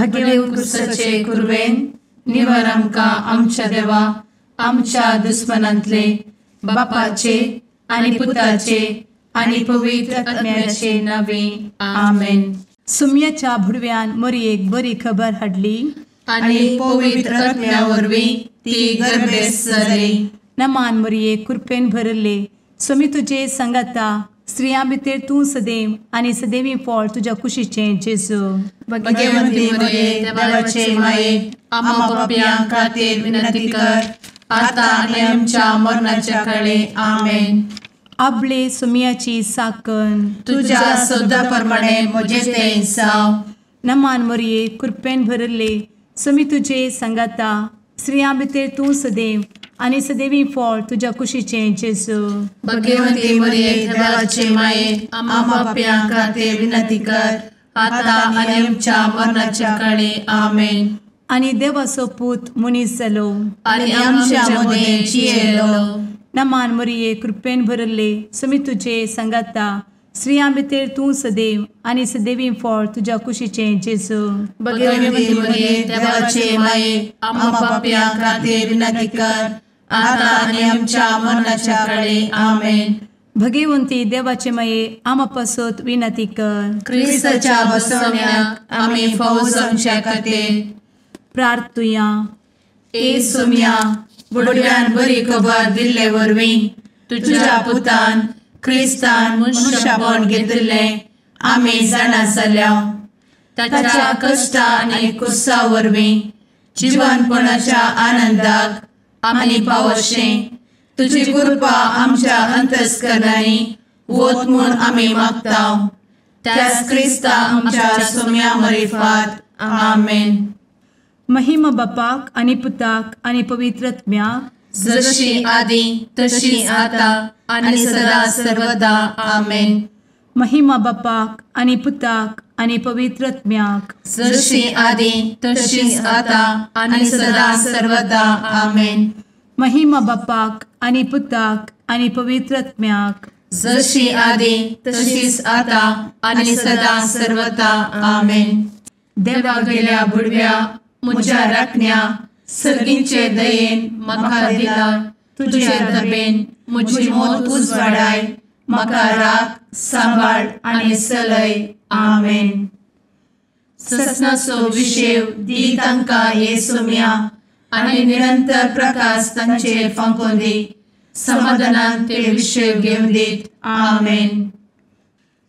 भगेवन कुर्साचे कुर्वेन निवार आमकां आमच्या देवा आमच्या दुस्मनांतले बापाचे आनी पुताचे आनी पवित्र आत्म्याचे नावे आमेन. सुम्याच्या भुडव्यान मरयेक बरी खबर हाडली आनी पवित्र आत्म्या वरवीं ती गर्भेस जाली. नमान मरयेक कृपेन भरले सुमी तुजे संगता स्त्रियां भितर तूं सदैव आनी सदैवी फळ तुज्या कुशीचें जेजू. भगवंती मरिये देवाचे माये आम्हा पाप्यां खातीर विनंती कर आता आनी आमच्या मरणाच्या काळी आमेन. आपले सुमयाची साकन तुझ्या सोदा प्रमाणे म्हजे तें जाव. नमान मरये कृपेन भरले सुमी तुजे संगता स्त्रियां भितर तूं सदैव आनी सदैवी फळ तुज्या कुशीचें जेजू. भगवंती मरिये देवाचे माये आम्हा पाप्यां खातीर विनंती कर आता आनी आमच्या मरणाच्या काळी आमेन. आनी देवाचो पूत मनीस जालो आनी आमच्या मदीं जियेलो. नमान मरये कृपेन भरले सुमी तुजे संगता स्त्रियां भितर तूं सदैव आनी सदैवी फळ तुज्या कुशीचें जेजू. भगवंती मरिये देवाचे माये आम्हा पाप्यां खातीर विनंती कर आता आनी आमच्या मरणाच्या काळी आमेन. भगवंती देवाचे माये आमा पासत विनंती कर. क्रिस्ताच्या बसवण्याक आमी फावो जावच्या खातीर प्रार्थुया. ए सुम्या बुडव्यान बरी खबर दिल्ले वरवीं तुज्या पुतान क्रिस्तान मनशापण घेतिल्लें आमी जाणा जाल्या. ताच्या कश्टा आनी कुर्सा वरवीं जिवनपणाच्या आनंदाक आमी पावशें तुजी कृपा आमच्या अंतस्करणांनी वत म्हूण आमी मागतांव. त्याच क्रिस्ता आमच्या सुम्या मरिफात आमेन. महिमा बापाक आनी पुताक आनी पवित्र आत्म्याक जशी आदी तशी आता आनी सदा सर्वदा आमेन. महिमा बापाक आनी पुताक आनी पवित्र आत्म्याक जशी आदी तशीच आता आनी सदा सर्वदा आमेन. महिमा बापाक आनी पुताक आनी पवित्र आत्म्याक जशी आदी तशीच आता आनी सदा सर्वदा आमेन. देवा गेल्या बुडव्या म्हज्या राखण्या सर्गींचे दयेन म्हाका दिला तुजे दबेन म्हजी मोत उजवाडाय म्हाका राख सांबाळ आनी चलय आमेन. ससनाचो विशेव दी तांकां हे सुम्या आनी निरंतर प्रकाश तांचेर फांकून दी. समाधानान ते विशेव घेवन दीत आमेन.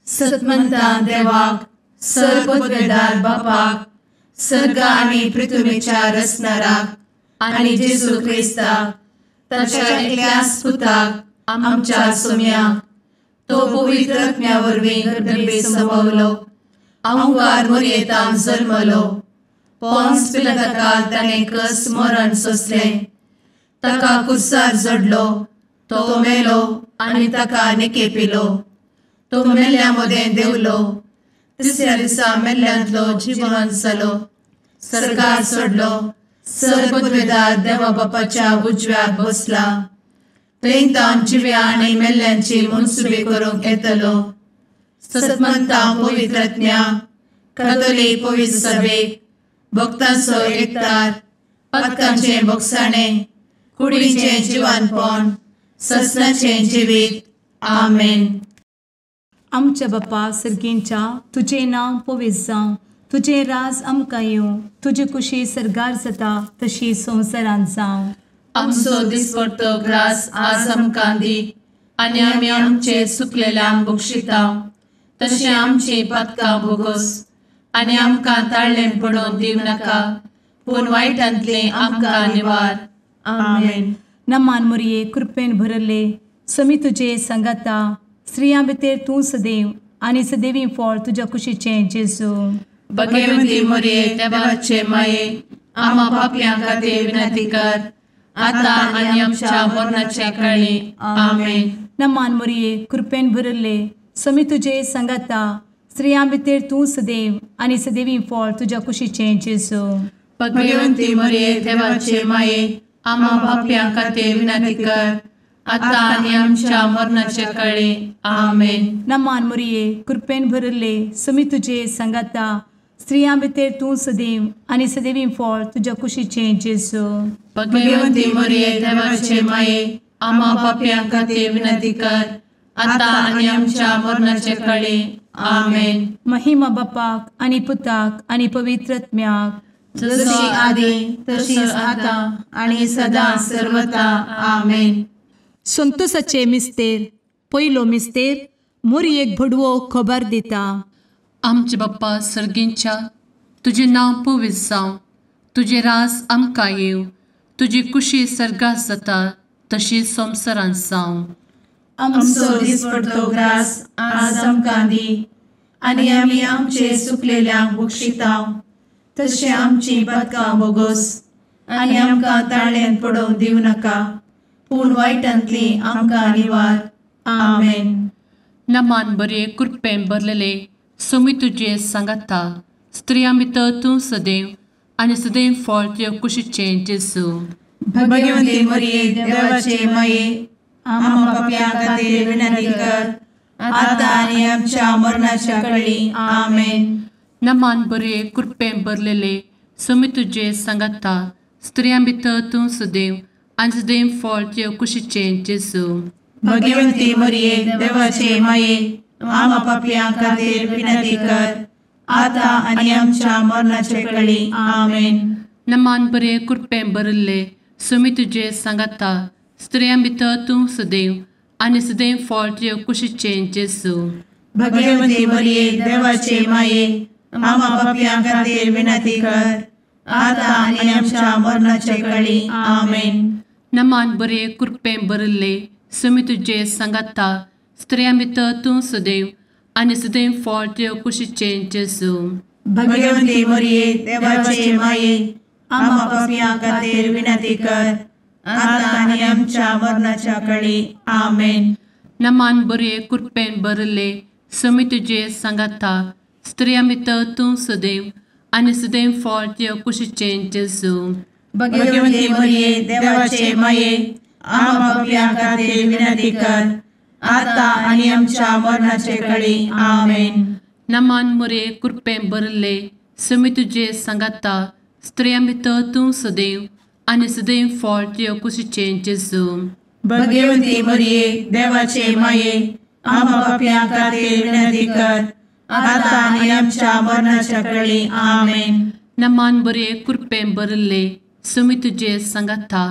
सतमंता देवाक सर्वपदवेदार बापाक सर्ग आनी पृथ्वीच्या रचणाराक आनी जेजू क्रिस्ताक ताच्या एकल्याच पुताक आमच्या सुम्याक तो पवित्र आत्म्या वरवीं गर्भे संभवलो. अंगार मरयेंत जल्मलो. पोन्स पिलाताकाल ताणें कस मरण सोंसलें. ताका कुर्सार जडलो. तो मेलो आनी ताका निकेपिलो. तो मेल्ल्या मदें देंवलो. तिसऱ्या दिसा मेल्ल्यांतलो जिवंत जालो. सर्गार चडलो. सर्वपदवेदार देवा बापाच्या उजव्याक बसला. थंय जिव्या आनी मेल्ल्यांची मनसुबी करूंक येतलो. सतमंता पवित्र आत्म्या कातोलीक पवित्र सभेक भक्तांचो एकठार पातकांचें भोगसाणें कुडीचें जिवनपण ससनाचें जिवीत आमेन. आमच्या बापा सर्गींच्या तुजें नांव पवित्र जावं. तुजें राज आमकां येवं. तुजी कुशी सर्गार जाता तशी संवसारांत जावं. आमचो दिसपडटो ग्रास आज आमकां दी आनी आमी आमचे चुकलेल्यांक बक्षितांव. तशें आमची पातकां भोगोस आनी आमकां ताळ्ळें पडोवन दिव नाका पूण वायटांतलें आमकां निवार आमेन. नमान मरये कृपेन भरले समी तुजे संगता स्त्रियां भितर तूं सदैव आनी सदैवी फळ तुज्या कुशीचें जेजू. भगवंती मरिये देवाचे माये आम्हा पाप्यां खातीर विनंती कर आता आनी आमच्या मरणाच्या काळी आमेन. नमान मरये कृपेन भरले समी तुजे संगता स्त्रियां भितर तूं सदैव आनी सदैवी फळ तुज्या कुशीचें जेजू. भगवंती मरिये देवाचे माये आम्हा पाप्यां खातीर विनंती कर आता आनी आमच्या मरणाच्या काळी आमेन. नमान मरये कृपेन भरले समी तुजे संगता स्त्रियां भितर तूं सदैव आनी सदैवी फळ तुज्या कुशीचें जेजू. भगवंती मरिये देवाचे माये, आम्हा पाप्यां खातीर विनंती कर, आता आनी आमच्या मरणाचे काळी. आमेन. महिमा बापाक आनी पुताक आनी पवित्र आत्म्याक, जशी आदी तशीच आता आणि सदा सर्वदा. आमेन. संतोसाचे मिस्तेर. पयलो मिस्तेर. मोरयेक भडवो खबर दिता. आमचे बाप्पा सर्गींच्या, तुझे नाव पवित्र जावं, तुझे राज आमकां येव, तुजी कुशी सर्गात जाता तशी संवसारांत जावं. आमचो दिसपडटो ग्रास आज आमकां दी, आनी आमी आमचे सुकलेल्यांक बक्षिताव, तशें आमची पातकां बोगोस आनी आमकां ताळ्यान पडोवंक दिवं नाका, पूण वायटांतली आमकां निवार. आमेन. नमान बरे कृपेन भरलेले सोमी तुजे सांगाता, स्त्रियां भितर तूं सदैव आनी सदैव फळ तुज्या कुशीचें जेजू. भगवंती मरिये देवाचे माये, आम्हा पाप्यां खातीर विनंती कर, आता आनी आमच्या मरणाच्या काळी. आमेन. नमान बरे कृपेन भरलेले सोमी तुजे सांगाता, स्त्रियां भितर तूं सदैव आनी सदैव फळ तुज्या कुशीचें जेजू. भगवंती मरिये देवाचे माये, आम्हा पाप्यां खातीर विनंती कर, आता आनी आमच्या मरणाचे काळी. आमेन. नमान बरे कृपेन भरले सोमी तुजे सांगाता, स्त्रियां भितर तूं सदैव आनी सदैव फळ तुज्या कुशीचें जेजू. भगवंती मरिये देवाचे माये, आम्हा पाप्यां खातीर विनंती कर, आता आनी आमच्या मरणाचे काळी. आमेन. नमान बरे कृपेन भरले सोमी तुजे सांगाता, स्त्रियां भितर तूं सदैव आनी सदैव फळ तुज्या कुशीचें जेजू. भगवंती मरिये देवाचे माये, आम्हा पाप्यां खातीर विनंती कर, आता आनी आमच्या मरणाच्या काळी. आमेन. नमान बरे कृपेन भरले सोमी तुजे सांगाता, स्त्रियां भितर तूं सदैव आनी सदैव फळ तुज्या कुशीचें जेजू. भगवंती मरिये देवाचे माये, आम्हा पाप्यां खातीर विनंती कर, आता आनी आमच्या मरणाचे काळी. आमेन. नमान बरे कृपेन भरले सोमी तुजे सांगाता, स्त्रियां भितर तूं सदैव आनी सदैव फळ तुज्या कुशीचें जेजू. भगवंती मरिये देवाचे माये, आम्हा पाप्यां खातीर विनंती कर, आता आनी आमच्या मरणाच्या काळी. आमेन. नमान बरे कृपेन भरले सोमी तुजे सांगाता,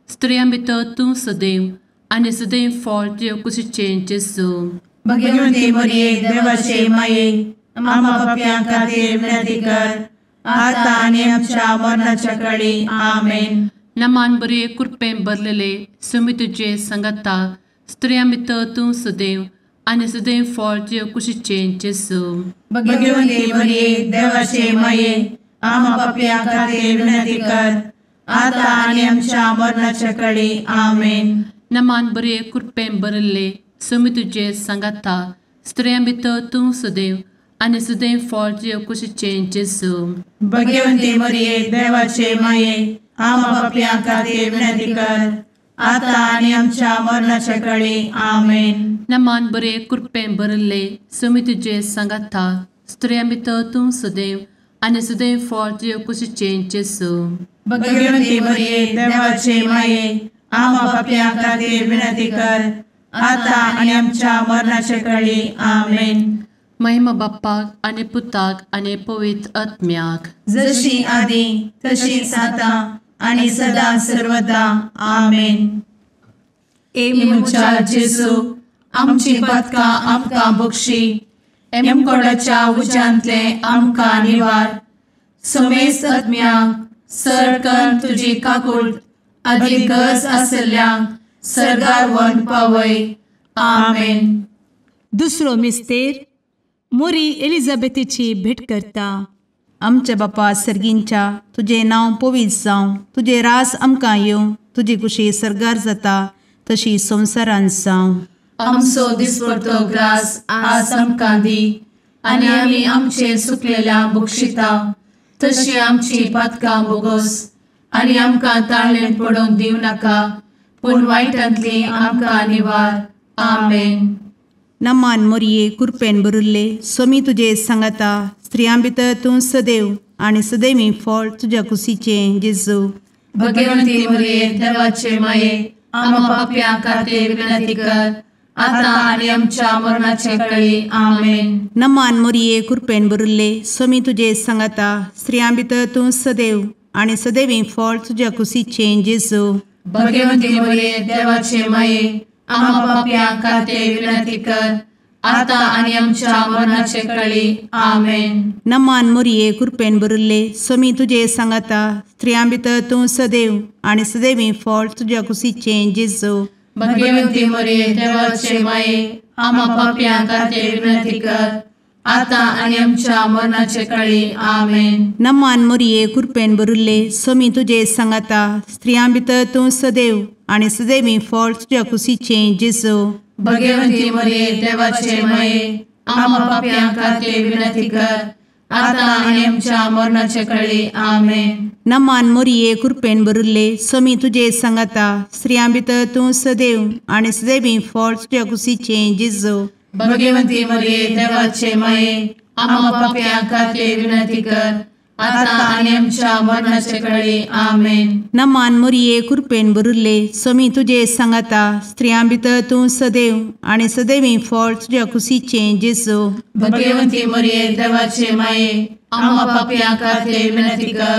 स्त्रियां भितर तूं सदैव आनी सदैव फळ तुज्या कुशीचें जेजू. भगवंती मरिये देवाचे माये, आम्हा पाप्यां खातीर विनंती कर, आता आनी आमच्या मरणाच्या काळी. आमेन. नमान बरे कृपेन भरलेले सोमी तुजे सांगाता, स्त्रियां भितर तूं सदैव आनी सदैव फळ तुज्या कुशीचें जेजू. भगवंती मरिये देवाचे माये, आम्हा पाप्यां खातीर विनंती कर, आता आनी आमच्या मरणाच्या काळी. आमेन. नमान बरे कृपेन भरले सोमी तुजे सांगाता, स्त्रियां भितर तूं सदैव आनी सदैव फळ तुज्या कुशीचें जेजू. भगवंती मरिये देवाचे माये, आम्हा पाप्यां खातीर विनंती कर, आता आनी आमच्या मरणाच्या काळी. आमेन. नमान बरे कृपेन भरले सोमी तुजे सांगाता, स्त्रियां भितर तूं सदैव आनी सदैव फळ तुज्या कुशीचें जेजू. भगवंती मरिये देवाचे माये, आम्हा पाप्यां खातीर विनंती कर, आता आनी आमच्या मरणाच्या काळी. आमेन. महिमा बाप्पाक आनी पुताक आनी पवित्र आत्म्याक, जशी आदी तशीच आता आनी सदा सर्वदा. आमेन. मुचा जेजू, आमची पातकां आमकां बक्षी, एमकोडाच्या उज्यांतले आमकां निवार. समेस्त आत्म्यांक सरकन तुजी काकूट, आदी गरज आसल्ल्यांक सर्गार व्हरून पावय. आमेन. दुसरो मिस्तेर. मोरी एलिझाबेथीची भेट करता. आमचे बापा सर्गींच्या, तुझे नाव पवित्र जावं, तुझे रास आमकां येवं, तुजी कुशी सर्गार जाता तशी संवसारांत जावं. आमचो दिसपडटो ग्रास आज आमकां दी, आनी आमी आमचे सुकलेल्यांक बक्षिताव, तशी आमची पातकां बोगोस आनी आमकां ताळ्यान पडोवंक दिवं नाका, पूण वायटांतली आमकां निवार. आमेन. नमान मोरये कृपेन भरुल्ले सोमी तुजे सांगाता, स्त्रियां भितर तूं सदैव आणि सदैवी फळ तुझ्या कुशीचें जेजू. भगवंती मरिये देवाचे माये आम्हा पाप्यां खातीर विनंती कर आता आणि आमच्या मरणाचे काळी आमेन. नमान मोरये कृपेन भरिल्ले स्वामी तुजे सांगाता स्त्रियां भितर तूं सदैव आणि सदैवी फळ तुझ्या कुशीचें जेजू. भगवंती मरिये देवाचे माये आम्हा पाप्यां खातीर विनंती कर आता आणि आमच्या मरणाचे काळी आमेन. नमान मोरये कृपेन भरिल्ले स्वामी तुजे सांगाता स्त्रियां भितर तूं सदैव आणि सदैवी फळ तुझ्या कुशीचें जेजू. भगवंती मरिये देवाचे माये आम्हा पाप्यां खातीर विनंती कर आता आणि आमच्या मरणाचे काळी आमेन. नमान मोरये कृपेन भरिल्ले स्वामी तुजे सांगाता स्त्रियां भितर तूं सदैव आणि सदैवी फळ तुझ्या कुशीचें जेजू. भगवंती मरिये देवाचे माये आम्हा पाप्यां खातीर विनंती कर आता आणि आमच्या मरणाचे काळी आमेन. नमान मोरये कृपेन भरिल्ले स्वामी तुजे सांगाता स्त्रियां भितर तूं सदैव आणि सदैवी फळ तुझ्या कुशीचें जेजू. भगवंती मरिये देवाचे माये आम्हा पाप्यां खातीर विनंती कर आता आणि आमच्या मरणाचे काळी आमेन. नमान मोरये कृपेन भरिल्ले स्वामी तुजे सांगाता स्त्रियां भितर तूं सदैव आणि सदैवी फळ तुझ्या कुशीचें जेजू. भगवंती मरिये देवाचे माये आम्हा पाप्यां खातीर विनंती कर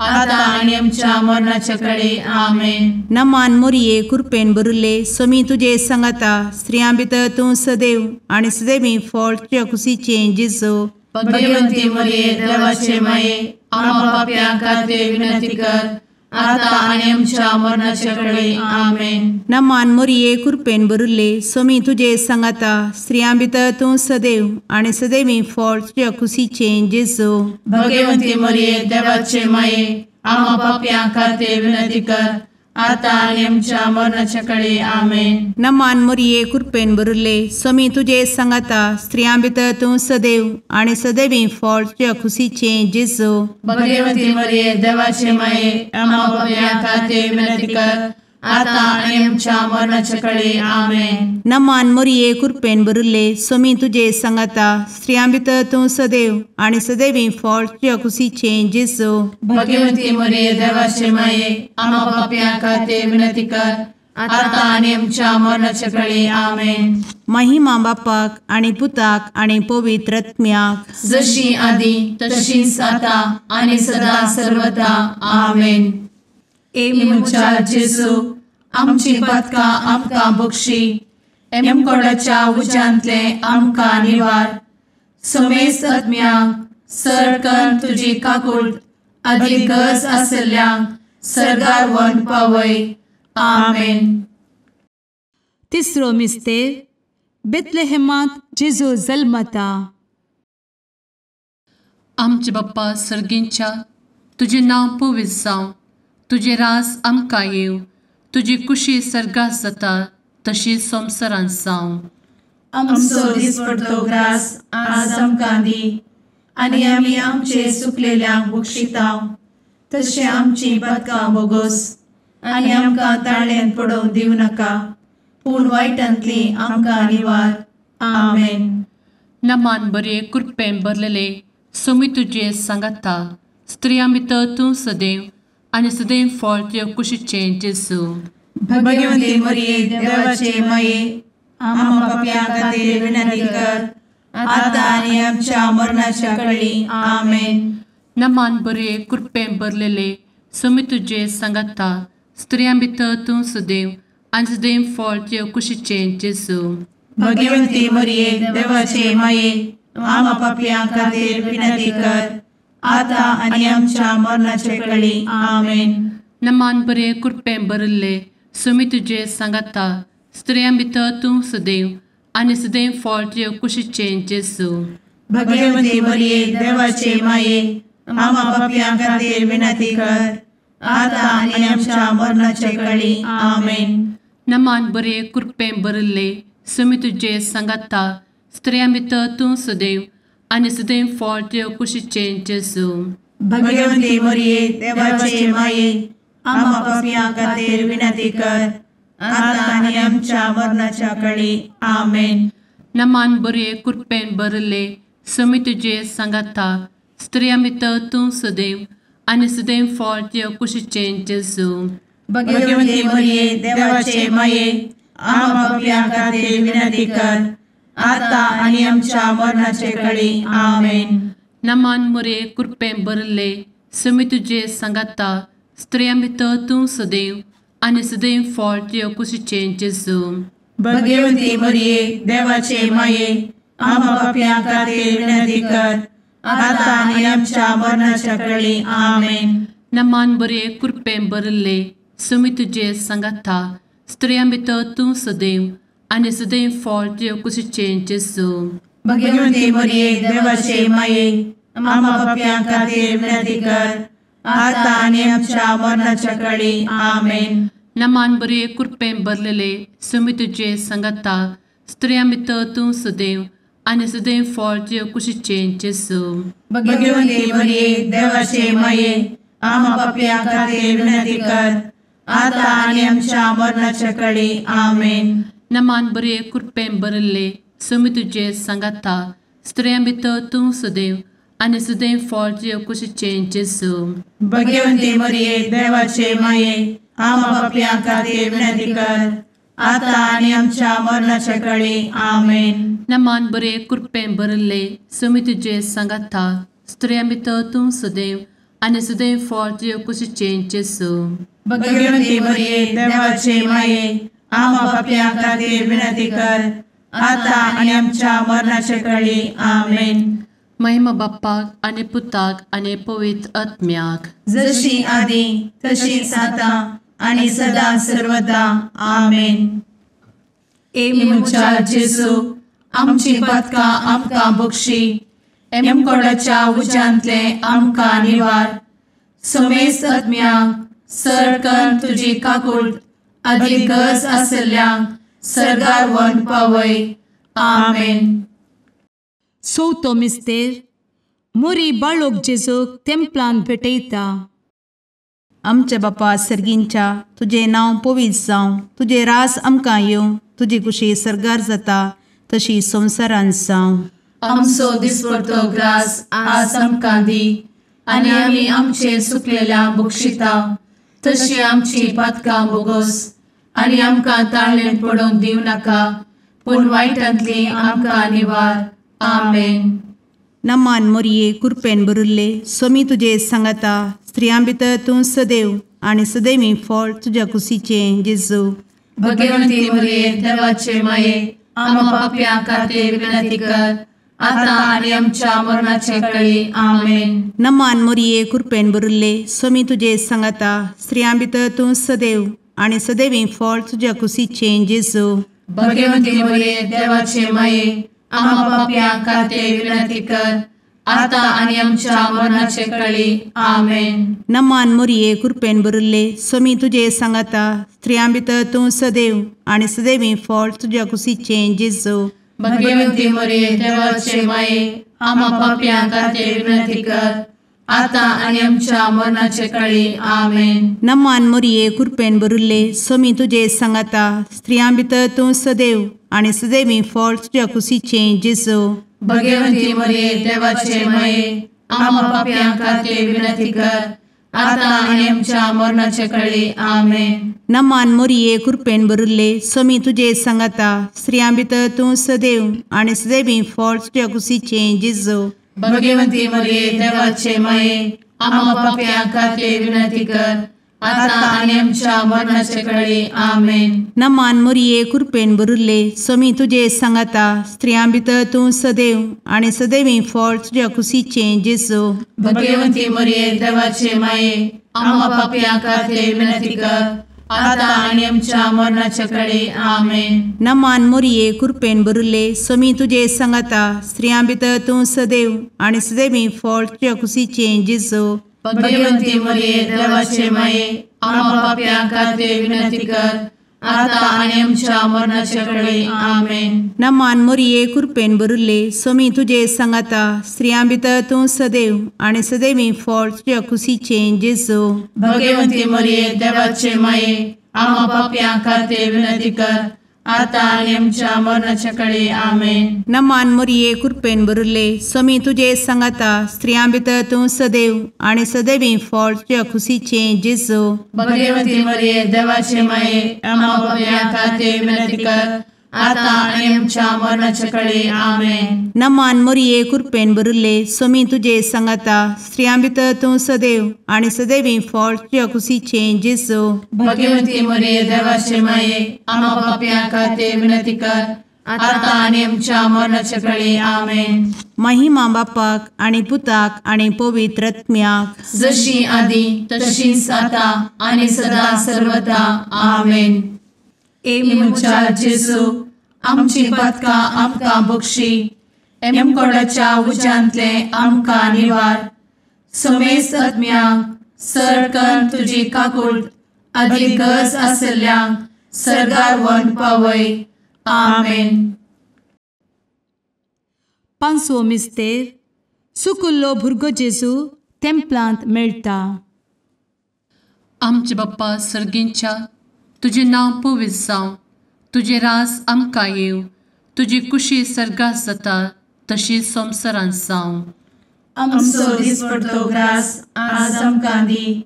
आता आणि आमच्या मरणाचे काळी आमेन. नमान मोरये कृपेन भरिल्ले स्वामी तुजे सांगाता स्त्रियां भितर तूं सदैव आणि सदैवी फळ तुझ्या कुशीचें जेजू. भगवंती मरिये देवाचे माये आम्हा पाप्यां खातीर विनंती कर आता आणि आमच्या मरणाचे काळी आमेन. नमान मोरये कृपेन भरिल्ले स्वामी तुजे सांगाता स्त्रियां भितर तूं सदैव आणि सदैवी फळ तुझ्या कुशीचें जेजू. भगवंती मरिये देवाचे माये आम्हा पाप्यां खातीर विनंती कर आता आणि आमच्या मरणाचे काळी आमेन. नमान मोरये कृपेन भरिल्ले स्वामी तुजे सांगाता स्त्रियां भितर तूं सदैव आणि सदैवी फळ तुझ्या कुशीचें जेजू. भगवंती मरिये देवाचे माये आम्हा पाप्यां खातीर विनंती कर आता आणि आमच्या मरणाचे काळी आमेन. नमान मोरये कृपेन भरिल्ले स्वामी तुजे सांगाता स्त्रियां भितर तूं सदैव आणि सदैवी फळ तुझ्या कुशीचें जेजू. भगवंती मरिये देवाचे माये आम्हा पाप्यां खातीर विनंती कर आता आणि आमच्या मरणाचे काळी आमेन. महिमा बापाक आणि पुताक आणि पवित्र आत्म्याक जशी आधी तशीच आता आणि सदा सर्वदा आमेन. एमच्या जेजू आमची पदकां आमकां बक्षी एमकोडाच्या उज्यांतले आमकां निवार. समेस्त आत्म्यांक सरकन तुजी काकूट अधिक गरज आसल्ल्यांक सरगार व्हरून पावय. आमेन. तिसरो मिस्तेर बेतलेहेमांत जेजू जल्मता. आमचे बाप्पा सर्गींच्या तुजें नांव पवित्र जावं तुजें रास आमकां येव तुजी कुशी सर्गास जाता तशीच संवसारांत जावं. आमचो दिसपडटो ग्रास आज आमकां दी आनी आमी आमचे चुकलेल्यांक बक्षितांव तशें आमची पदकां बोगोस आनी आमकां ताळ्यान पडोवंक दिवं नाका पूण वायटांतली आमकां निवार. आमेन. नमान बरे कृपेन भरलेले सोमी तुजे सांगाता स्त्रियां भितर तूं सदैव आनी सदैव फळ तुज्या कुशीचें जेजू. भगवंती मरिये देवाचे माये आम्हा पाप्यां खातीर विनंती कर आता आनी आमच्या मरणाच्या काळी आमेन. नमान बरे कृपेन भरलेले सोमी तुजे सांगाता स्त्रियां भितर तूं सदैव आनी सदैव फळ तुज्या कुशीचें जेजू. भगवंती मरिये देवाचे माये आम्हा पाप्यां खातीर विनंती कर आता आनी आमच्या मरणाचे काळी आमेन. नमान बरे कृपेन भरले सोमी तुजे सांगाता स्त्रियां भितर तूं सदैव आनी सदैव फळ तुज्या कुशीचें जेजू. भगवंती मरिये देवाचे माये आम्हा पाप्यां खातीर विनंती कर आता आनी आमच्या मरणाचे काळी आमेन. नमान बरे कृपेन भरले सोमी तुजे सांगाता स्त्रियां भितर तूं सदैव आनी सदैव फळ तुज्या कुशीचें जेजू. भगवंती मरिये देवाचे माये आम्हा पाप्यां खातीर विनंती कर आता आनी आमच्या मरणाच्या काळी आमेन. नमान बरे कृपेन भरले सुमी तुझे सांगाता स्त्रियां भितर तूं सदैव आनी सदैव फळ तुझ्या कुशीचें जेजू. भगवंती मरिये देवाचे माये आम्हा पापियां खातीर विनंती कर आता आनी आमच्या मरणाचे काळी आमेन. नमान मोरे कृपें भरले सुमी तुझे सांगाता स्त्रियां भितर तूं सदैव आनी सदैव फळ तुझ्या कुशीचें जेजू. भगवंती मरिये देवाचे माये आम्हा पापियां खातीर विनंती कर आता आनी आमच्या मरणाच्या काळी आमेन. नमान बरे कृपें भरले सुमी तुझे सांगाता स्त्रियां भितर तूं सदैव आनी सदैव फळ तुझ्या कुशीचें जेजू. भगवंती मरिये देवाचे माये आम्हा पापियां खातीर विनंती कर आता आनी आमच्या मरणाच्या काळी आमेन. नमान बरे कृपें भरलेले सुमी तुझे सांगाता स्त्रियां भितर तूं सदैव आनी सदैव फळ तुझ्या कुशीचें जेजू. भगवंती मरिये देवाचे माये आम्हा पापियां खातीर विनंती कर आता आनी आमच्या मरणाच्या काळी आमेन. नमान बरे कृपें भरले सुमी तुझे सांगाता स्त्रियां भितर तूं सदैव आनी सदैव फळ तुझ्या कुशीचें जेजू. भगवंती मरिये देवाचे माये आम्हा पापियां खातीर विनंती कर आता आनी आमच्या मरणाच्या काळी आमेन. नमान बरे कृपें भरले सुमी तुझे सांगाता स्त्रियां भितर तूं सदैव आनी सदैव फळ तुझ्या कुशीचें जेजू. भगवंती मरिये देवाचे माये आम्हा पापियां खातीर विनंती कर आता आनी आमच्या मरणाच्या काळी आमेन. महिमा बाप्पाक आनी पुताक आनी पवित्र आत्म्याक जशी आदी तशीच आता आनी सदा सर्वदा आमेन. मुचा जेजू आमची पदकां आमकां बक्षी एमकोडाच्या उज्यांतले आमकां निवार. सुमेस्त आत्म्यांक सरकन तुजी काकूट अधिक गरज आसल्यांक सरगार व्हरून पावय. आमेन. चवथो मिस्तेर मोरी बाळोक जेजूक तेंपलांत भेटयता. आमचे बापा सर्गींच्या तुझे नांव पवित्र जावं, तुझे रास आमकां येवं, तुजी कुशी सरगार जाता तशी संवसारांत जावं. आमचो दिसपडटो ग्रास आज आमकां दी आनी आमी आमचे सुकलेल्यांक बक्षिता तशी आमची पातकां बोगोस आनी आमकां ताळ्ळेंत पडोवंक दिवं नाका पूण वायटांतली आमकां निवार. आमेन. नमान मोरये कृपेन भरिल्ले सोमी तुजे सांगाता स्त्रियां भितर तूं सदैव आनी सदैवी फळ तुज्या कुशीचें जेजू. भगवंती मरिये देवाचे माये आम्हा पाप्यां खातीर विनंती कर आता आनी आमच्या मरणाचे काळी. आमेन. नमान मोरये कृपेन भरिल्ले सोमी तुजे सांगाता स्त्रियां भितर तूं सदैव आनी सदैवी फळ तुज्या कुशीचें जेजू. भगवंती मरिये देवाचे माये आम्हा पाप्यां खातीर विनंती कर आता आनी आमच्या मरणाचे काळी. आमेन. नमान मोरये कृपेन भरिल्ले सोमी तुजे सांगाता स्त्रियां भितर तूं सदैव आनी सदैवी फळ तुज्या कुशीचें जेजू. भगवंती मरिये देवाचे माये आम्हा पाप्यां खातीर विनंती कर आता आनी आमच्या मरणाचे काळी. आमेन. नमान मोरये कृपेन भरिल्ले सोमी तुजे सांगाता स्त्रियां भितर तूं सदैव आनी सदैवी फळ तुज्या कुशीचें जेजू. भगवंती मरिये देवाचे माये आम्हा पाप्यां खातीर विनंती कर आता आनी आमच्या मरणाचे काळी. आमेन. नमान मोरये कृपेन भरिल्ले सोमी तुजे सांगाता स्त्रियां भितर तूं सदैव आनी सदैवी फळ तुज्या कुशीचें जेजू. भगवंती मरिये देवाचे माये आम्हा पाप्यां खातीर विनंती कर आता आनी आमच्या मरणाचे काळी. आमेन. नमान मोरये कृपेन भरिल्ले सोमी तुजे सांगाता स्त्रियां भितर तूं सदैव आनी सदैवी फळ तुज्या कुशीचें जेजू. भगवंती मरिये देवाचे माये आम्हा पाप्यां खातीर विनंती कर आता आनी आमच्या मरणाचे काळी. आमेन. नमान मोरये कृपेन भरिल्ले सोमी तुजे सांगाता स्त्रियां भितर तूं सदैव आनी सदैवी फळ तुज्या कुशीचें जेजू. भगवंती मरिये देवाचे माये आम्हा पाप्यां खातीर विनंती कर आता आनी आमच्या मरणाचे काळी. आमेन. नमान मोरये कृपेन भरिल्ले सोमी तुजे सांगाता स्त्रियां भितर तूं सदैव आनी सदैवी फळ तुज्या कुशीचें जेजू. भगवंती मरिये देवाचे माये आम्हा पाप्यां खातीर विनंती कर आता आणि आमच्या मरणाच्या काळी आमेन. नमान मोरये कृपेन बरुले स्वामी तुझे सांगाता स्त्रियां भितर तूं सदैव आणि सदैवी फळ तुझ्या खुशीचे जेजू. भगवती मरिये देवाचे माये आम्हा पापियां खातीर विनंती कर, आता आणि आमच्या मरणाच्या काळी आमेन. नमान मोरये कृपेन बरुले स्वामी तुझे सांगाता स्त्रियां भितर तूं सदैव आणि सदैवी फळ तुझ्या खुशीचे जेजू. भगवती मरिये देवाचे माये आम्हा पापियां खातीर विनंती कर, आता आणि आमच्या मरणाच्या काळी आमेन. महिमा बापाक आणि पुताक आणि पवित्र आत्म्याक जशी आधी तशीच आता आणि सदा सर्वदा आमेन. एमुच्या जेजू आमची पदकां आमकां बक्षी, एमकोडाच्या उज्यांतले आमकां निवार. समेस्त आत्म्यांक सरकन तुजी काकूट अधिक गरज आसल्ल्यांक सर्गार व्हरून पावय. आमेन. पांचवो मिस्तेर सुकुल्लो भुरगो जेजू तेंपलांत मेळटा. आमचे बाप्पा सर्गींच्या तुझे नांव पवित्र जावं, तुझे रास आमकां येव, तुजी कुशी सर्गास जाता तशी संवसारांत जावं. आमचो दिसपडटो ग्रास आज आमकां दी,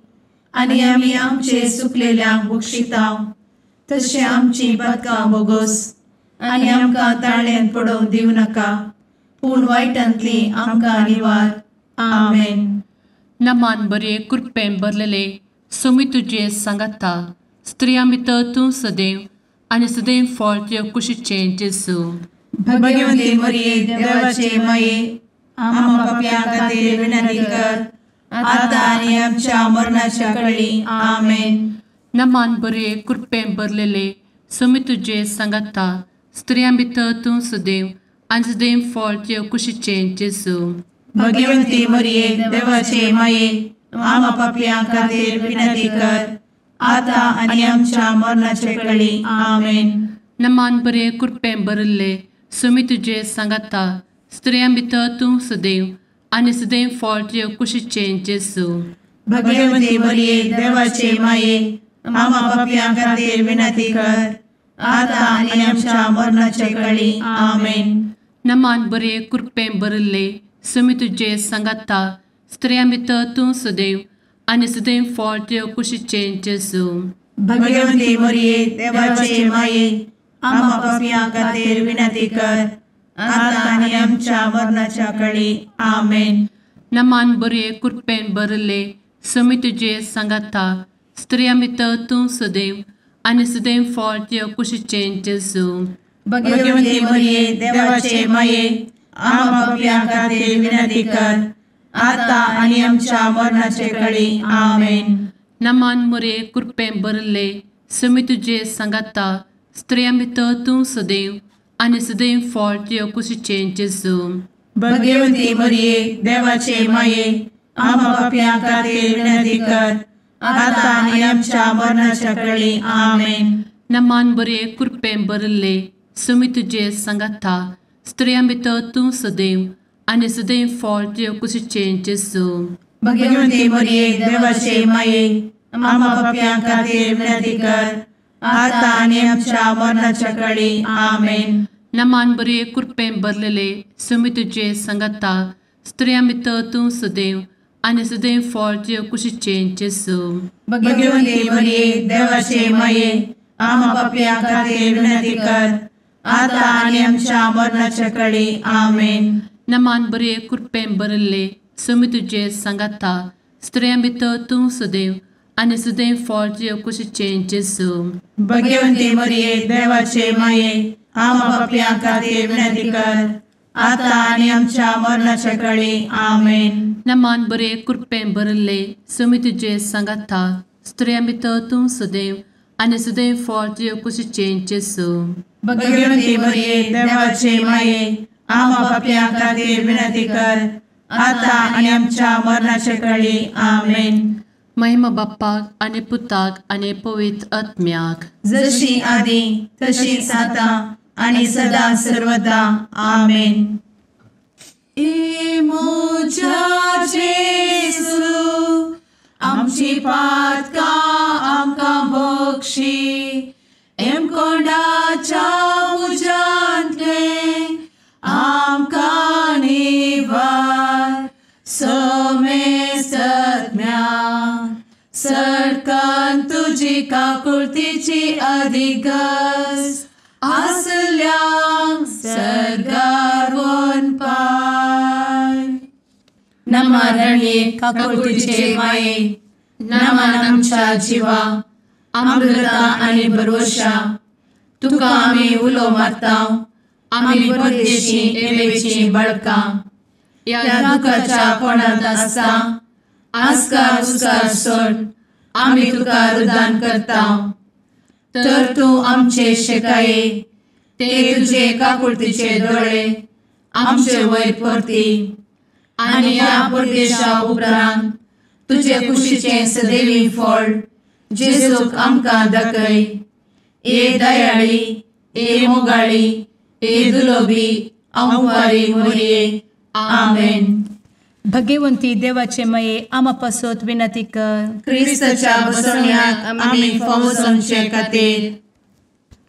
आनी आमी आमचे सुकलेल्यांक बक्षितांव. तशें आमची पदकां बोगोस आनी आमकां ताळ्यान पडोवंक दिवं नाका, पूण वायटांतली आमकां निवार. आमेन. नमान बरे कृपेन भरलेले स्वामी तुझे सांगाता स्त्रियां भितर तूं सदैव आणि सदैव फळ तुझ्या कुशीचे जेजू. भगवती मरिये देवाचे माये आम्हा पापियां खातीर विनंती कर, आता आनी आमच्या मरणाच्या काळी आमेन. नमान बरे कृपेन भरलेले स्वामी तुझे सांगाता स्त्रियां भितर तूं सदैव आणि सदैव फळ तुझ्या कुशीचे जेजू. भगवती मरिये देवाचे माये आम्हा पापियां खातीर विनंती कर, आता आनी आमच्या मरणाच्या काळी आमेन. नमान बरे कृपेन भरले स्वामी तुझे सांगाता स्त्रियां भितर तूं सदैव आणि सदैव फळ तुझ्या कुशीचे जेजू. भगवती मरिये देवाचे माये आम्हा पापियां खातीर विनंती कर, आता आनी आमच्या मरणाच्या काळी आमेन. नमान बरे कृपेन भरले स्वामी तुझे सांगाता स्त्रियां भितर तूं सदैव आणि सदैव फळ तुझ्या कुशीचे जेजू. भगवती मरिये देवाचे माये आम्हा पापियां खातीर विनंती कर, आता आनी आमच्या मरणाच्या काळी आमेन. नमान बरे कृपेन भरले स्वामी तुझे सांगाता स्त्रियां भितर तूं सदैव आणि सदैव फळ तुझ्या कुशीचे जेजू. भगवती मरिये देवाचे माये आम्हा पापियां खातीर विनंती कर, आता आनी आमच्या मरणाच्या काळी आमेन. नमान बरे कृपेन भरले स्वामी तुझे सांगाता स्त्रियां भितर तूं सदैव आणि सदैव फळ तुझ्या कुशीचे जेजू. भगवती मरिये देवाचे माये आम्हा पापियां खातीर विनंती कर, आता आनी आमच्या मरणाच्या काळी आमेन. नमान बरे कृपेन भरले स्वामी तुझे सांगाता स्त्रियां भितर तूं सदैव आणि सदैव फळ तुझ्या कुशीचे जेजू. भगवती मरिये देवाचे माये आम्हा पापियां खातीर विनंती कर, आता आनी आमच्या मरणाच्या काळी आमेन. नमान बरे कृपेन भरलेले स्वामी तुझे सांगाता स्त्रियां भितर तूं सदैव आणि सदैव फळ तुझ्या कुशीचे जेजू. भगवती मरिये देवाचे माये आम्हा पापियां खातीर विनंती कर, आता आनी आमच्या मरणाच्या काळी आमेन. नमान बरे कृपेन भरले स्वामी तुझे सांगाता स्त्रियां भितर तूं सदैव आणि सदैव फळ तुझ्या कुशीचे जेजू. भगवती मरिये देवाचे माये आम्हा पापियां खातीर विनंती कर, आता आनी आमच्या मरणाच्या काळी आमेन. नमान बरे कृपेन भरले स्वामी तुझे सांगाता स्त्रियां भितर तूं सदैव आणि सदैव फळ तुझ्या कुशीचे जेजू. भगवती मरिये देवाचे माये आम्हा पापियां खातीर विनंती कर, आता आनी आमच्या मरणाच्या काळी आमेन. महिमा बाप्पाक आणि पुताक आणि पवित्र आत्म्याक जशी आधी तशीच आता आणि सदा सर्वदा आमेन. मोजा जेसू आमची पातकां आमकां बक्षी, एम कोंडाच्या तुजी काकुळतीची अधिगस आसल्यांक सरगार वन पाय. नमारणे काकुळतीचे माये नमान आमच्या जिवा अमृता आनी भरवशा तुका आमी उलो मारता. आमी परदेशी येवेची बळकां या दुखाच्या कोणात आसता. आस्कार उस्कार सोड आमी तुका रुदान करता. तर तूं आमचे शेकाये ते तुजे काकुळतीचे दोळे आमचे वयर परती. आनी या परदेशा उपरांत तुजे कुशीचे सदैवी फळ जेजूक आमकां दाखय. ए दयाळी ए मोगाळी ए दुलोबी अंवारी मोरये. आमेन. भगवंती देवाचे मये आमा पासत विनंती कर. क्रिस्ताच्या बसवण्याक आमी फावो समचे खातीर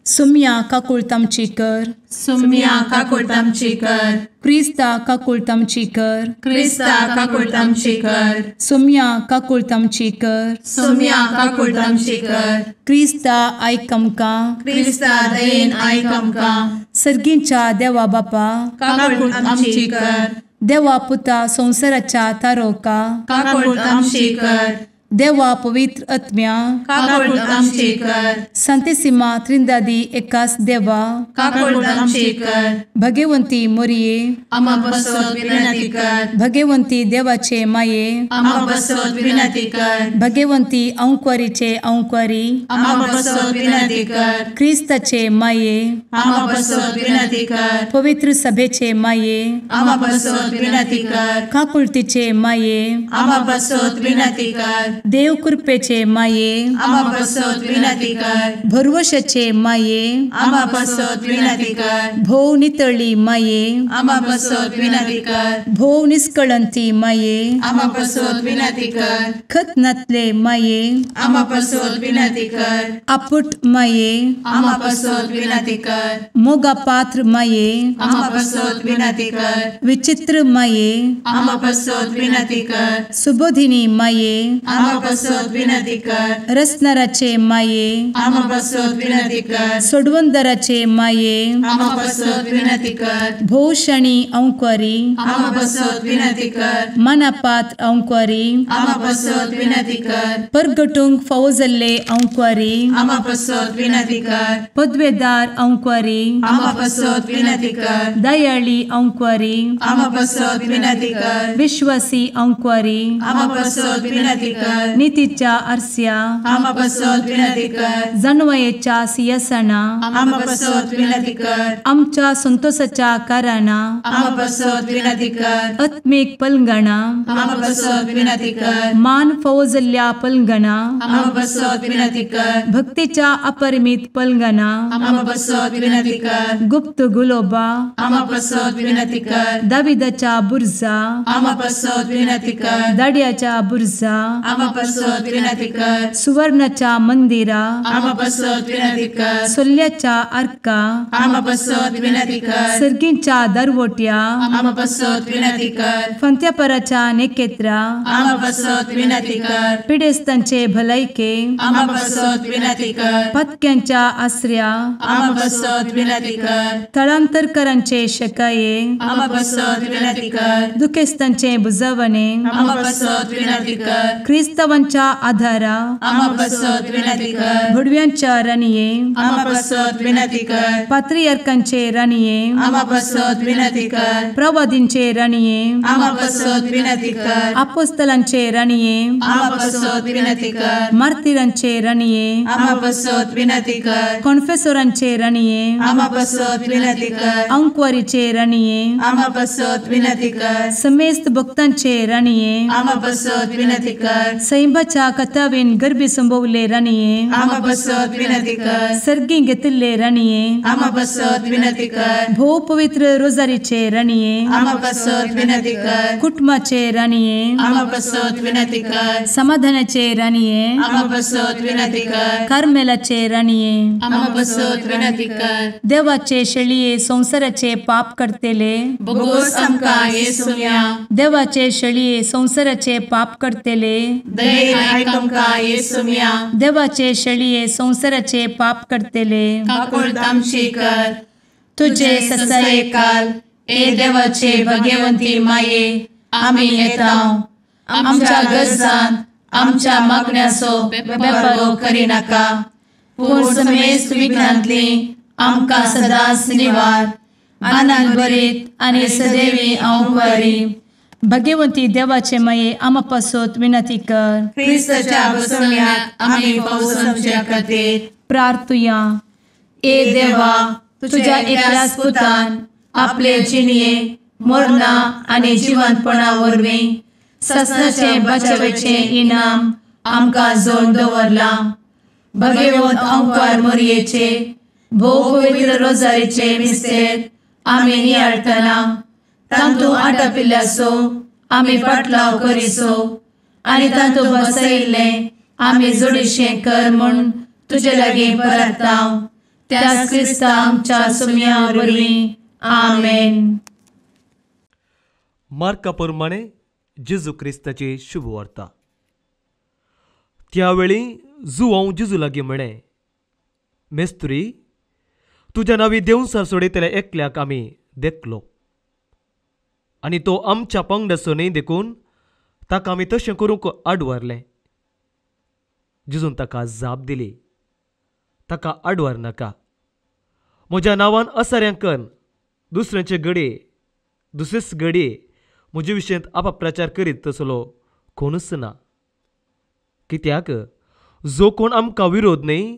सुम्या काकुळतामची कर. सुम्या काकुळतामची कर. क्रिस्ता काकुळतामची कर. क्रिस्ता काकुळतामची कर. सुम्या काकुळतामची कर. सुम्या काकुळतामची कर. क्रिस्ता आयक आमकां. क्रिस्ता दयेन आयक आमकां. सर्गींच्या देवा बापा काकुळतामची कर. देवा पुता संसाराच्या तारोका काकुळतामची कर. देवा पवित्र आत्म्या काकुळतामची कर. सांतेसिमा त्रिंदादी एकाच देवा काकुळतामची कर. भगवंती मोरये आमा बसवत विनंती कर. भगवंती देवाचे माये आमा बसवत विनंती कर. भगवंती अंक्वारीचे अंक्वारी आमा बसवत विनंती कर. ख्रिस्ताचे माये आमा बसवत विनंती कर. पवित्र सभेचे माये आमा बसवत विनंती कर. काकुळतीचे माये आमा बसवत विनंती कर. देव कृपेचे माये आमा बसवत विनंती कर. भरवशाचे माये आमा बसवत विनंती कर. भोव नितळी माये आमा बसवत विनंती कर. भोव निष्कळंती माये आमा बसवत विनंती कर. खतनातले माये आमा बसवत विनंती कर. आपुट माये आमा बसवत विनंती कर. मोगा पात्र माये आमा बसवत विनंती कर. विचित्र माये आमा बसवत विनंती कर. सुबोधिनी माये आमा बसवत विनंती कर. रसनाराचे माये आमा बसवत विनंती कर. सोडवंदराचे माये आमा बसवत विनंती कर. भोवशणी अंक्वारी आमा बसवत विनंती कर. मनापात्र अंक्वारी आमा बसवत विनंती कर. परगटूंक फावो जाल्ले अंक्वारी आमा बसवत विनंती कर. पदवेदार अंक्वारी आमा बसवत विनंती कर. दयाळी अंक्वारी आमा बसवत विनंती कर. विश्वासी अंक्वारी आमा बसवत विनंती कर. नीतीच्या आरस्या आमा बसवत विनंती कर. जाणवायेच्या सिंहासना आमा बसवत विनंती कर. आमच्या संतोषाच्या कारणा आमा बसवत विनंती कर. आत्मिक पलंगणा आमा बसवत विनंती कर. मान फावो जाल्ल्या पलंगणा आमा बसवत विनंती कर. भक्तीच्या अपरिमित पलंगणा आमा बसवत विनंती कर. गुप्त गुलोबा आमा बसवत विनंती कर. दाविदाच्या बुर्जा आमा बसवत विनंती कर. दाड्याच्या बुर्जा आमा बसवत विनंती कर. सुवर्णाच्या मंदिरा आमा बसवत विनंती कर. सोल्ल्याच्या अर्का आमा बसवत विनंती कर. सर्गींच्या दरवोट्या आमा बसवत विनंती कर. फंत्यापराच्या नेकेत्रा आमा बसवत विनंती कर. पिडेस्तांचे भलायके आमा बसवत विनंती कर. पत्क्यांच्या आसऱ्या आमा बसवत विनंती कर. तळांतरकरांचे शेकाये आमा बसवत विनंती कर. दुखेस्तांचे बुजावणे आमा बसवत विनंती कर. ख्रिस्तावांच्या आधारा आमा बसवत विनंती कर. भडव्यांच्या राणये आमा बसवत विनंती कर. पात्रियार्कांचे राणये आमा बसवत विनंती कर. प्रवादींचे राणये आमा बसवत विनंती कर. आपोस्तलांचे राणये आमा बसवत विनंती कर. मार्तिरांचे राणये आमा बसवत विनंती कर. कॉन्फेसोरांचे राणये आमा बसवत विनंती कर. अंक्वारीचे राणये आमा बसवत विनंती कर. समेस्त भक्तांचे राणये आमा बसवत विनंती कर. सैंबाच्या कथावेन गर्भी संभवले राणये आमा बसवत विनंती कर. सर्गी घेतले राणये आमा बसवत विनंती कर. भोव पवित्र रोजारीचे राणये आमा बसवत विनंती कर. कुटुंबाचे राणये आमा बसवत विनंती कर. समाधानाचे राणये आमा बसवत विनंती कर. कार्मेलाचे राणये आमा बसवत विनंती कर. देवाचे शेळये संसाराचे पाप करतेले बोगोस आमकां येसूया. देवाचे शेळये संसाराचे पाप करतेले दये आयक आमकां येसू मिया देवाचे शेळये संवसाराचे पाप करतेले काकूळ आमची कर तुझे ससाये काल ए देवाचे भगवंती माये आमी येता आमच्या गरजांत आमच्या मागण्याचो बेपारो करी नाका पूण समेस्त विघ्नांतली आमकां सदांच निवार आनंद बरीत आनी सदैवी आंवकारी भगवंती देवाचे माये आमा पासत विनंती कर क्रिस्ताच्या बसवण्यात आमी पावसाच्या खातीर प्रार्थुया ए देवा तुझ्या एकल्याच पुतान आपले जिणये मरणा आनी जिवंतपणा वरवीं ससनाचे बचावेचे इनाम आमकां जोड दवरला भगवंत आंवकार मोरयेचे भोव पवित्र रोजारीचे मिस्तेर आमी नियाळटना तांतू आटापिल्ल्याचो आमी पाटलाव करिसो आनी तांतू बसयिल्ले आमी जोडीशें कर म्हूण तुजे लागीं परतांव त्याच क्रिस्ता आमच्या सुम्या वरवीं आमेन. मार्का प्रमाणे जेजू क्रिस्ताची शुभ वार्ता. त्यावेळी जुवांव जेजू लागीं म्हळें, मेस्तुरी, तुज्या नांवी देंवसार सोडयतल्या एकल्याक आमी देखलो आनी तो आमच्या पंगडासूनय देखून ताका आमी तशें करूंक आडवारलें. जेजून ताका जाप दिली, ताका आडवार नाका. म्हज्या नांवान असाऱ्यांकन दुसऱ्यांचे दुसरेच घडये म्हजे विशयेंत अपप्रचार करीत तसलो कोणूच ना. कित्याक जो कोण आमकां विरोध न्ही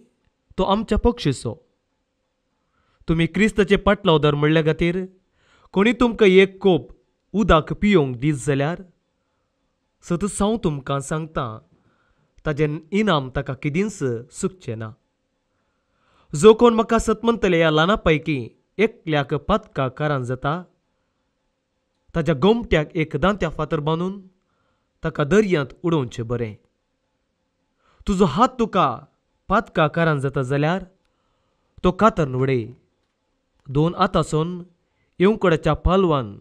तो आमच्या पक्षीचो. तुमी क्रिस्ताचे पाटलावदार म्हणल्या खातीर कोणी तुमकां एक कोप उदक पियोंक दीत जाल्यार सतत हांव तुमकां सांगता ताजें इनाम ताका केदींच चुकचें ना. जो कोण म्हाका सतमंतले ह्या ल्हाना पैकी एकल्याक पातका कारण जाता ताच्या गोमट्याक एक दांत्या फातर बांदून ताका दर्यांत उडोवचें बरें. तुजो हात तुका पातका कारण जाता जाल्यार तो कातरून उडय. 2 हातांसून येवकड्याच्या पालवान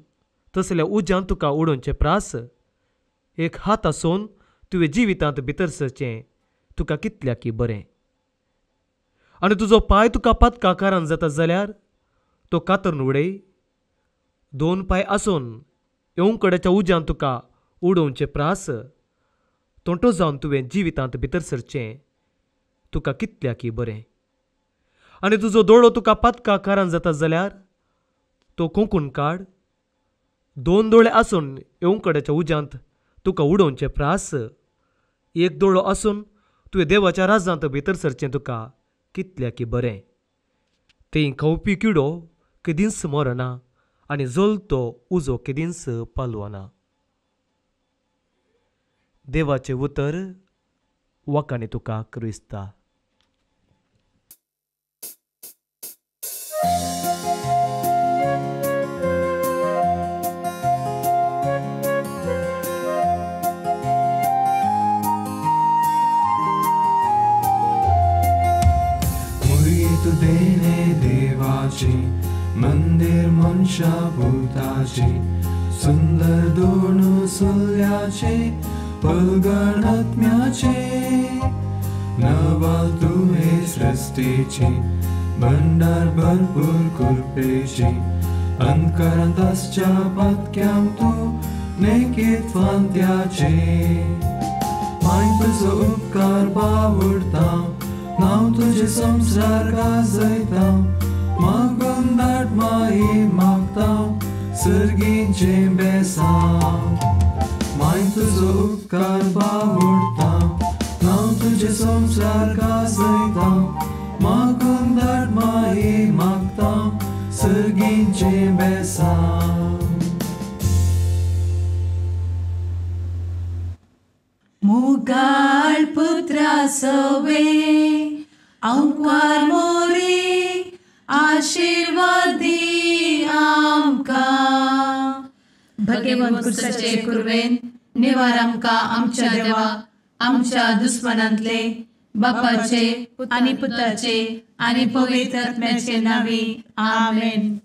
तसल्या उज्यांत तुका उडोवचें प्रास. एक हात आसून तुवें जिवितांत भितर सरचें तुका कितल्याकी बरें. आनी तुजो पांय तुका पातका कारण जाता जाल्यार तो कातरून उडय. 2 पांय आसून येवकड्याच्या उज्यांत तुका उडोवचें प्रास. तोंटो जावन तुवें जिवितांत भितर सरचें तुका कितल्याकी बरें. आनी तुजो दोळो तुका पातका कारण जाता जाल्यार तो कोंकून काड. 2 दोळे आसून येवकड्याच्या उज्यांत तुका उडोवचें प्रास. एक दोळो आसून तुवें देवाच्या राजांत भितर सरचें तुका कितल्याकी बरें. थंय खावपी किडो केदींच मरना आनी जळतो उजो केदींच पालवना. देवाचें उतर वाकानी तुका क्रिस्ता. देणे देवाची मंदिर मनशा भूताची सुंदर दोन सुल्याचे पलगण आत्म्याचे नवाल तुहे सृष्टीची भंडार भरपूर कृपेची अंतरांताच्या पत्क्याम तू नेकीत फांत्याचे माय तुझो उपकार बावडता नाव तुझे संसार गाजयता मागून दाट माये मागता सर्गींचे बेसांव माय तुझो उपकार बावडता नाव तुझे संसार गाजयता मागून दाट माये मागता सर्गींचे बेसांव. मुगाळ पुत्रा सवे अंकवार मोरी आशीर्वाद दी आमकां. भगवंत कुर्साचे कुरवेन निवार आमकां आमच्या देवा आमच्या दुस्मनांतले बापाचे आनी पुताचे आनी पवित्र आत्म्याचे नांवी आमेन.